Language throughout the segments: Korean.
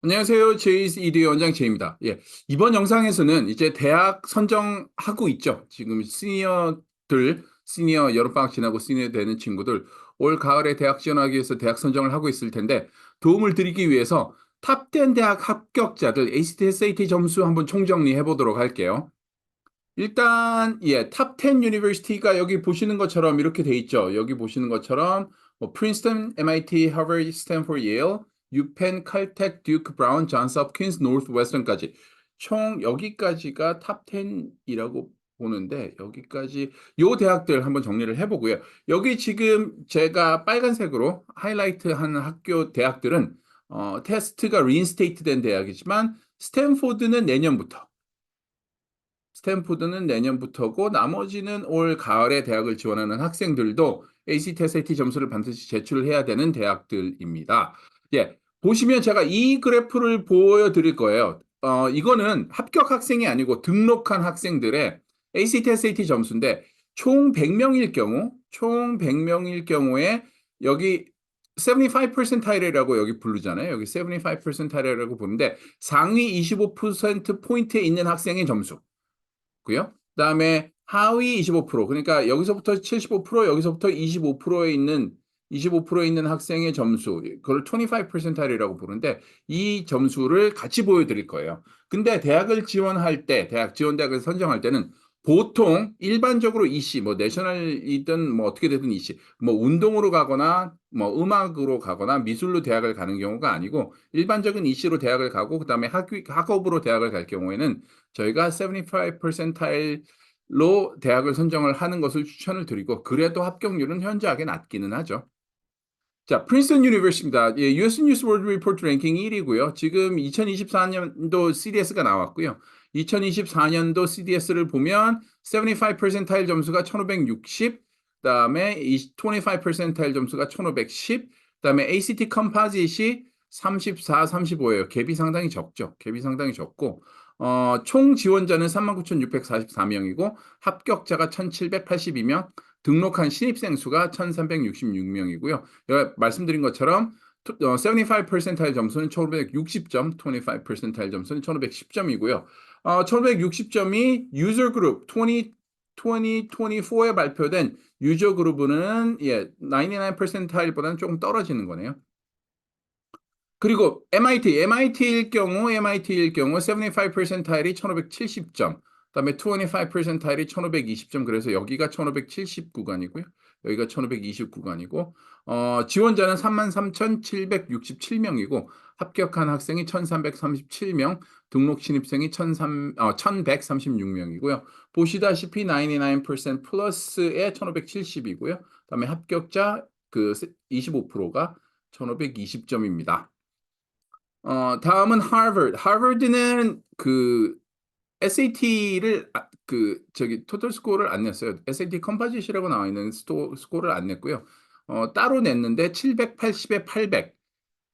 안녕하세요. 제이스 이대 원장 제입니다. 예, 이번 영상에서는 이제 대학 선정하고 있죠. 지금 시니어 여름방학 지나고 시니어 되는 친구들 올 가을에 대학 지원하기 위해서 대학 선정을 하고 있을 텐데 도움을 드리기 위해서 탑10 대학 합격자들 ACT, SAT 점수 한번 총정리해 보도록 할게요. 일단 탑10 유니버시티가 여기 보시는 것처럼 이렇게 돼 있죠. 여기 보시는 것처럼 뭐 프린스턴, MIT, 하버드, 스탠포드, 예일, 유펜, 칼텍, 듀크, 브라운, 존스 홉킨스, 노스웨스턴까지 총 여기까지가 탑10이라고 보는데 여기까지 요 대학들 한번 정리를 해보고요. 여기 지금 제가 빨간색으로 하이라이트한 학교 대학들은 테스트가 리인스테이트 된 대학이지만 스탠포드는 내년부터고 나머지는 올 가을에 대학을 지원하는 학생들도 ACT, SAT 점수를 반드시 제출을 해야 되는 대학들입니다. 예, 보시면 제가 이 그래프를 보여드릴 거예요. 이거는 합격 학생이 아니고 등록한 학생들의 ACT, SAT 점수인데 총 100명일 경우에 여기 75%타일이라고 여기 부르잖아요. 여기 75%타일이라고 보는데 상위 25% 포인트에 있는 학생의 점수. 고요. 그다음에 하위 25%, 그러니까 여기서부터 75%, 여기서부터 25%에 있는 학생의 점수, 그걸 25%이라고 부르는데 이 점수를 같이 보여드릴 거예요. 근데 대학을 지원할 때, 대학 지원 대학을 선정할 때는 보통 일반적으로 이시, 뭐 내셔널이든 뭐 어떻게 되든 이시, 뭐 운동으로 가거나 뭐 음악으로 가거나 미술로 대학을 가는 경우가 아니고 일반적인 이시로 대학을 가고 그다음에 학업으로 대학을 갈 경우에는 저희가 75%로 대학을 선정을 하는 것을 추천을 드리고 그래도 합격률은 현저하게 낮기는 하죠. 자, 프린스턴 유니버시티입니다. 예, US 뉴스 월드 리포트 랭킹 1위고요. 지금 2024년도 CDS가 나왔고요. 2024년도 CDS를 보면 75% 점수가 1560, 그다음에 25% 점수가 1510, 그다음에 ACT 컴파짓이 34, 35예요. 갭이 상당히 적죠. 갭이 상당히 적고 총 지원자는 39,644명이고 합격자가 1,782명, 등록한 신입생 수가 1,366명이고요. 말씀드린 것처럼 75% 점수는 1,560점, 25% 점수는 1,510점이고요. 1,560점이 유저 그룹 2024에 발표된 유저 그룹은 99%보다는 조금 떨어지는 거네요. 그리고 MIT일 경우 75%이 1570점, 그다음에 25%이 1520점, 그래서 여기가 1570 구간이고요. 여기가 1520 구간이고, 지원자는 33,767명이고, 합격한 학생이 1,337명, 등록 신입생이 1,136명이고요. 보시다시피 99% 플러스에 1,570이고요. 그다음에 합격자 그 25%가 1,520점입니다. 다음은 하버드. 하버드는 그 SAT를 저기 토탈 스코어를 안 냈어요. SAT 컴포짓이라고 나와 있는 스코어를 안 냈고요. 따로 냈는데 780에 800.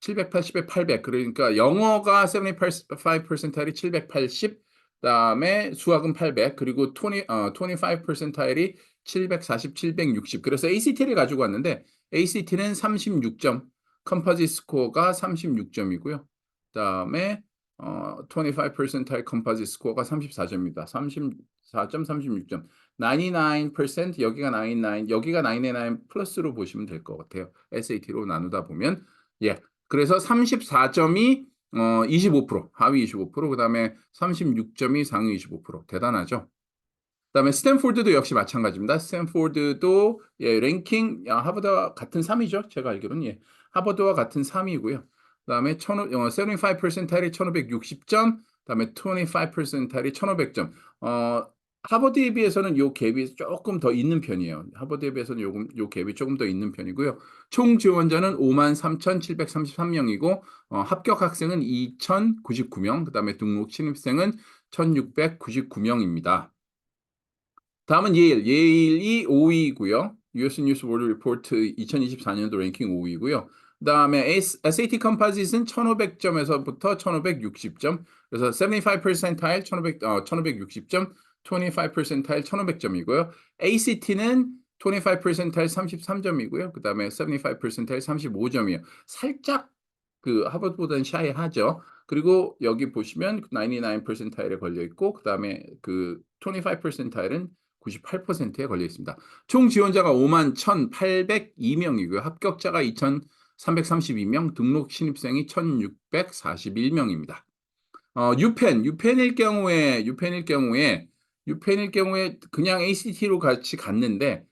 780에 800. 그러니까 영어가 75%이 780, 그다음에 수학은 800, 그리고 25%이 740, 760. 그래서 ACT를 가지고 왔는데 ACT는 36점, 컴포짓 스코어가 36점이고요. 그다음에 25%의 컴포짓 스코어가 34점입니다. 34점, 36점. 99% 여기가 99, 여기가 99 플러스로 보시면 될 것 같아요. SAT로 나누다 보면 예. 그래서 34점이 25%, 하위 25%, 그다음에 36점이 상위 25%. 대단하죠? 그다음에 스탠포드도 역시 마찬가지입니다. 스탠포드도 랭킹 하버드와 같은 3위죠. 제가 알기로는 하버드와 같은 3위고요. 그다음에 75%이 1560점, 그다음에 25%이 1500점. 하버드에 비해서는 요 갭이 조금 더 있는 편이에요. 하버드에 비해서는 요 갭이 조금 더 있는 편이고요. 총 지원자는 53,733명이고 합격 학생은 2,099명, 그다음에 등록 신입생은 1,699명입니다. 다음은 예일이 5위고요. US 뉴스 월드 리포트 2024년도 랭킹 5위고요. 그다음에 SAT 컴포짓은 1,500점에서부터 1,560점. 그래서 75%타일 1,560점, 25%타일 1,500점이고요. ACT는 25%타일 33점이고요. 그다음에 75%타일 35점이에요. 살짝 그 하버드보다는 샤이하죠. 그리고 여기 보시면 99 퍼센타일에 걸려 있고 그다음에 그 25 퍼센타일은 98%에 걸려 있습니다. 총 지원자가 5만 1,802명이고요. 합격자가 2,332명, 등록 신입생이 1,641명입니다. 유펜일 경우에 그냥 ACT로 같이 갔는데,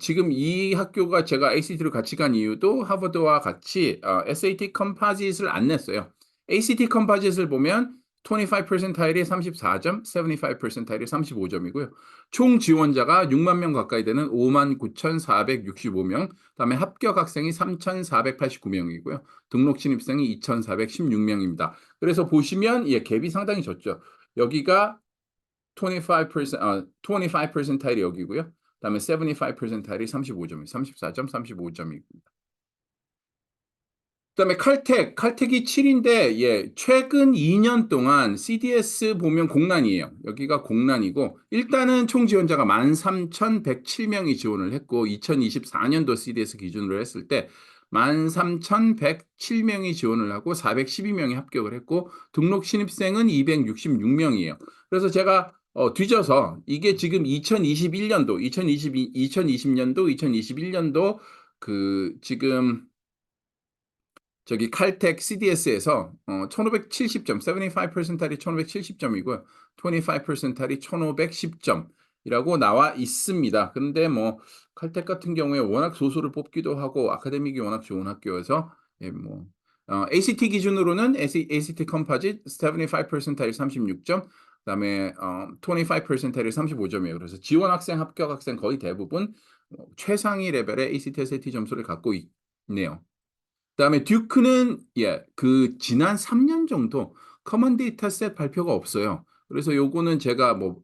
지금 이 학교가 제가 ACT로 같이 간 이유도 하버드와 같이 SAT 컴파짓을 안 냈어요. ACT 컴파짓을 보면 25 퍼센타일이 34점, 75 퍼센타일이 35점이고요. 총 지원자가 6만 명 가까이 되는 5만 9,465명, 그다음에 합격 학생이 3,489명이고요. 등록 신입생이 2,416명입니다. 그래서 보시면 예, 갭이 상당히 졌죠. 여기가 25 퍼센타일이 여기고요. 그다음에 75 퍼센타일이 35점이 34점, 35점입니다. 그다음에 칼텍이 7인데 예, 최근 2년 동안 CDS 보면 공란이에요. 여기가 공란이고 일단은 총 지원자가 13,107명이 지원을 했고 2024년도 CDS 기준으로 했을 때 13,107명이 지원을 하고 412명이 합격을 했고 등록 신입생은 266명이에요. 그래서 제가 뒤져서 이게 지금 2021년도, 2020년도, 2021년도 그 지금 저기 칼텍 CDS에서 1570점, 75 퍼센탈이 1570점이고요. 25 퍼센탈이 1510점이라고 나와 있습니다. 근데 뭐 칼텍 같은 경우에 워낙 소수를 뽑기도 하고 아카데믹이 워낙 좋은 학교여서 예, 뭐 ACT 기준으로는 ACT 컴파짓 75 퍼센탈이 36점, 그다음에 25 퍼센탈이 35점이에요. 그래서 지원 학생, 합격 학생 거의 대부분 최상위 레벨의 ACT, SAT 점수를 갖고 있네요. 그다음에 듀크는 예, 그 지난 3년 정도 커먼 데이터 셋 발표가 없어요. 그래서 요거는 제가 뭐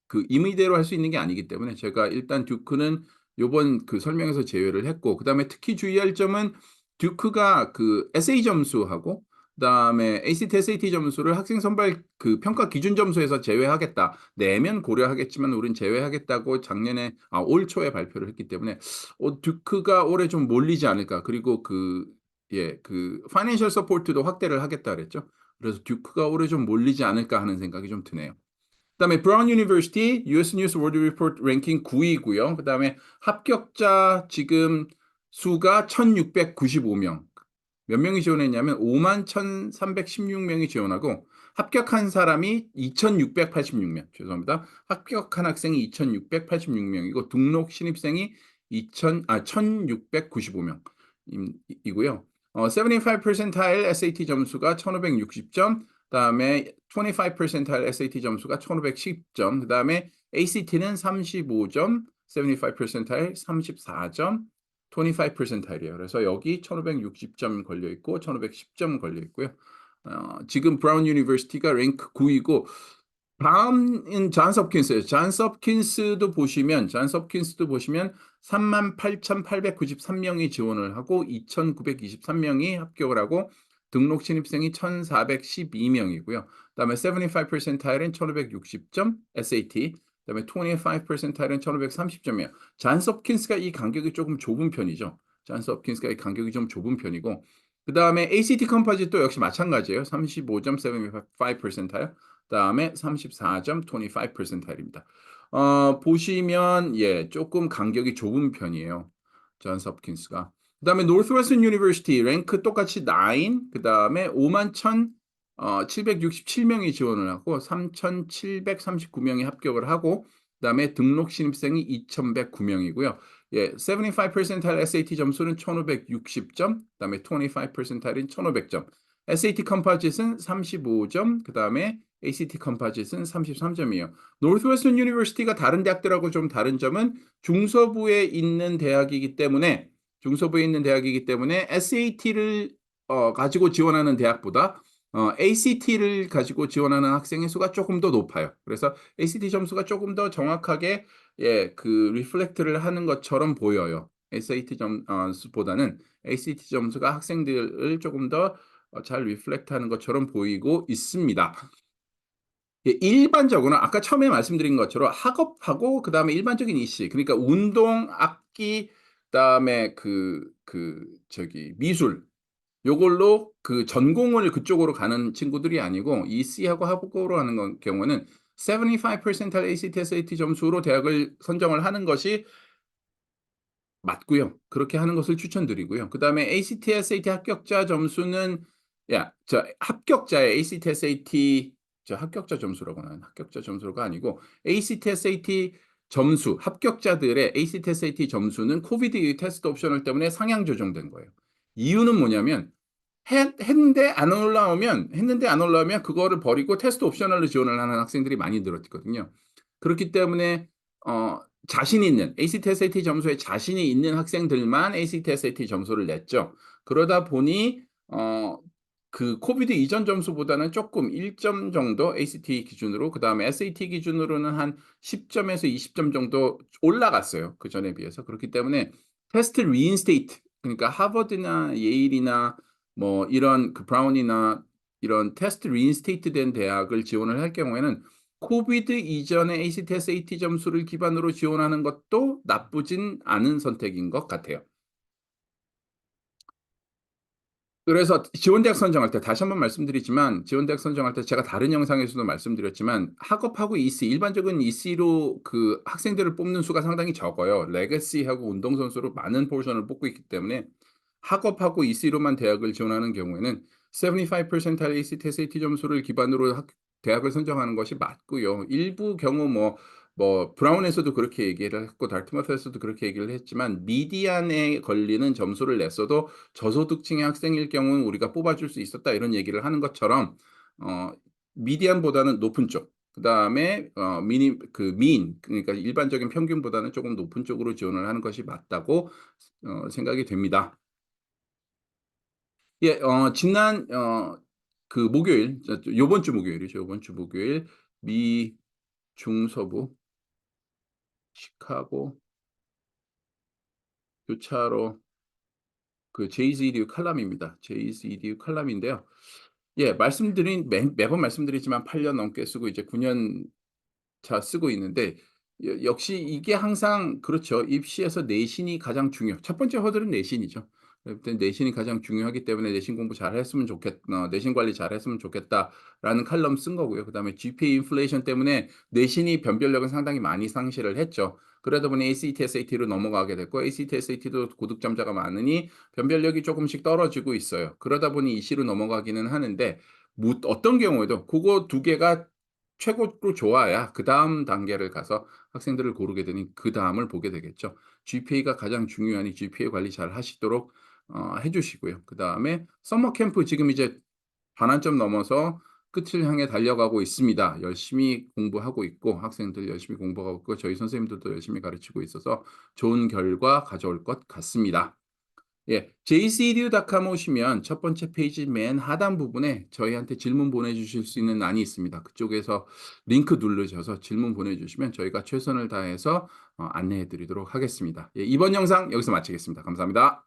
그 임의대로 할 수 있는 게 아니기 때문에 제가 일단 듀크는 요번 그 설명에서 제외를 했고 그다음에 특히 주의할 점은 듀크가 그 에세이 점수하고 그다음에 ACT, SAT 점수를 학생 선발 그 평가 기준 점수에서 제외하겠다. 내면 고려하겠지만 우린 제외하겠다고 작년에 올 초에 발표를 했기 때문에 듀크가 올해 좀 몰리지 않을까. 그리고 예, 그 파이낸셜 서포트도 확대를 하겠다 그랬죠. 그래서 듀크가 올해 좀 몰리지 않을까 하는 생각이 좀 드네요. 그다음에 브라운 유니버시티 US 뉴스 월드 리포트 랭킹 9위고요. 그다음에 합격자 지금 수가 1,695명. 몇 명이 지원했냐면 5만 1,316명이 지원하고 합격한 사람이 2,686명. 죄송합니다. 합격한 학생이 2,686명이고 등록 신입생이 1,695명이고요. 75 percentile SAT 점수가 1,560점, 그다음에 25 percentile SAT 점수가 1,510점, 그다음에 ACT는 35점, 75 percentile 34점, 25 percentile이에요. 그래서 여기 1,560점 걸려 있고 1,510점 걸려 있고요. 지금 브라운 유니버시티가 랭크 9위고 다음은 존스 홉킨스도 보시면 38,893명이 지원을 하고 2,923명이 합격을 하고 등록 신입생이 1,412명이고요. 그다음에 75 percentile은 1,560점 SAT, 그다음에 25 percentile은 1,530점이에요. 존스 홉킨스가 이 간격이 조금 좁은 편이죠. 존스 홉킨스가 이 간격이 좀 좁은 편이고 그다음에 ACT 컴포짓도 역시 마찬가지예요. 35점 75 percentile. 그다음에 34점 25 percentile입니다. 보시면 예, 조금 간격이 좁은 편이에요. 존스 홉킨스가. 그다음에 노스웨스턴 유니버시티 랭크 똑같이 9, 그다음에 5만 1,767명이 지원을 하고 3,739명이 합격을 하고 그다음에 등록 신입생이 2,109명이고요. 예, 75 percentile SAT 점수는 1,560점, 그다음에 25 percentile인 1,500점. SAT 컴포짓은 35점, 그다음에 ACT 컴포짓은 33점이에요. 노스웨스턴 유니버시티가 다른 대학들하고 좀 다른 점은 중서부에 있는 대학이기 때문에 SAT를 가지고 지원하는 대학보다 ACT를 가지고 지원하는 학생의 수가 조금 더 높아요. 그래서 ACT 점수가 조금 더 정확하게 예, 그 리플렉트를 하는 것처럼 보여요. SAT 점수보다는 ACT 점수가 학생들을 조금 더 잘 리플렉트하는 것처럼 보이고 있습니다. 예, 일반적으로 아까 처음에 말씀드린 것처럼 학업하고 그다음에 일반적인 이시 그러니까 운동, 악기, 그다음에 저기 미술 요걸로 그 전공을 그쪽으로 가는 친구들이 아니고 EC하고 합격으로 하는 경우는 75% ACT, SAT 점수로 대학을 선정을 하는 것이 맞고요. 그렇게 하는 것을 추천드리고요. 그다음에 ACT, SAT 합격자 점수는 합격자의 ACT, SAT 합격자 점수라고 하나요? 합격자 점수가 아니고 ACT, SAT 점수 합격자들의 ACT, SAT 점수는 코비드 테스트 옵셔널 때문에 상향 조정된 거예요. 이유는 뭐냐면 했는데 안 올라오면 그거를 버리고 테스트 옵셔널로 지원을 하는 학생들이 많이 늘었거든요. 그렇기 때문에 어 자신 있는 ACT, SAT 점수에 자신이 있는 학생들만 ACT, SAT 점수를 냈죠. 그러다 보니 그 코비드 이전 점수보다는 조금 1점 정도 ACT 기준으로 그다음에 SAT 기준으로는 한 10 점에서 20점 정도 올라갔어요, 그전에 비해서. 그렇기 때문에 테스트 리인스테이트 그러니까 하버드나 예일이나 뭐 이런 그 브라운이나 이런 테스트 리인스테이트 된 대학을 지원을 할 경우에는 코비드 이전의 ACT, SAT 점수를 기반으로 지원하는 것도 나쁘진 않은 선택인 것 같아요. 그래서 지원대학 선정할 때 다시 한번 말씀드리지만 지원대학 선정할 때 제가 다른 영상에서도 말씀드렸지만 학업하고 EC 일반적인 EC로 그 학생들을 뽑는 수가 상당히 적어요. 레거시하고 운동선수로 많은 포션을 뽑고 있기 때문에 학업하고 EC로만 대학을 지원하는 경우에는 75 percentile ACT, SAT 점수를 기반으로 대학을 선정하는 것이 맞고요. 일부 경우 브라운에서도 그렇게 얘기를 했고 달트머스에서도 그렇게 얘기를 했지만 미디안에 걸리는 점수를 냈어도 저소득층의 학생일 경우는 우리가 뽑아줄 수 있었다 이런 얘기를 하는 것처럼 어 미디안보다는 높은 쪽 그다음에 그러니까 일반적인 평균보다는 조금 높은 쪽으로 지원을 하는 것이 맞다고 생각이 됩니다. 예, 지난 그 목요일, 요번 주 목요일이죠. 요번 주 목요일 미 중서부 시카고 교차로 그 제이즈 이디유 칼럼입니다. 제이즈 이디유 칼럼인데요. 예, 매번 말씀드리지만 8년 넘게 쓰고 이제 9년 자 쓰고 있는데 역시 이게 항상 그렇죠. 입시에서 내신이 가장 첫 번째 허들은 내신이죠. 일단 내신이 가장 중요하기 때문에 '내신 공부 잘했으면 내신 관리 잘했으면 좋겠다.'라는 칼럼 쓴 거고요. 그다음에 GPA 인플레이션 때문에 내신이 변별력은 상당히 많이 상실을 했죠. 그러다 보니 ACT, SAT로 넘어가게 됐고 ACT, SAT도 고득점자가 많으니 변별력이 조금씩 떨어지고 있어요. 그러다 보니 이시로 넘어가기는 하는데 어떤 경우에도 고거 두 개가 최고로 좋아야 그다음 단계를 가서 학생들을 고르게 되니 그다음을 보게 되겠죠. GPA가 가장 중요하니 GPA 관리 잘 하시도록 해 주시고요. 그다음에 서머 캠프 지금 이제 반환점 넘어서 끝을 향해 달려가고 있습니다. 열심히 공부하고 있고 학생들 열심히 공부하고 있고 저희 선생님들도 열심히 가르치고 있어서 좋은 결과 가져올 것 같습니다. 예. jcedu.com 오시면 첫 번째 페이지 맨 하단 부분에 저희한테 질문 보내주실 수 있는 란이 있습니다. 그쪽에서 링크 누르셔서 질문 보내주시면 저희가 최선을 다해서 안내해 드리도록 하겠습니다. 예, 이번 영상 여기서 마치겠습니다. 감사합니다.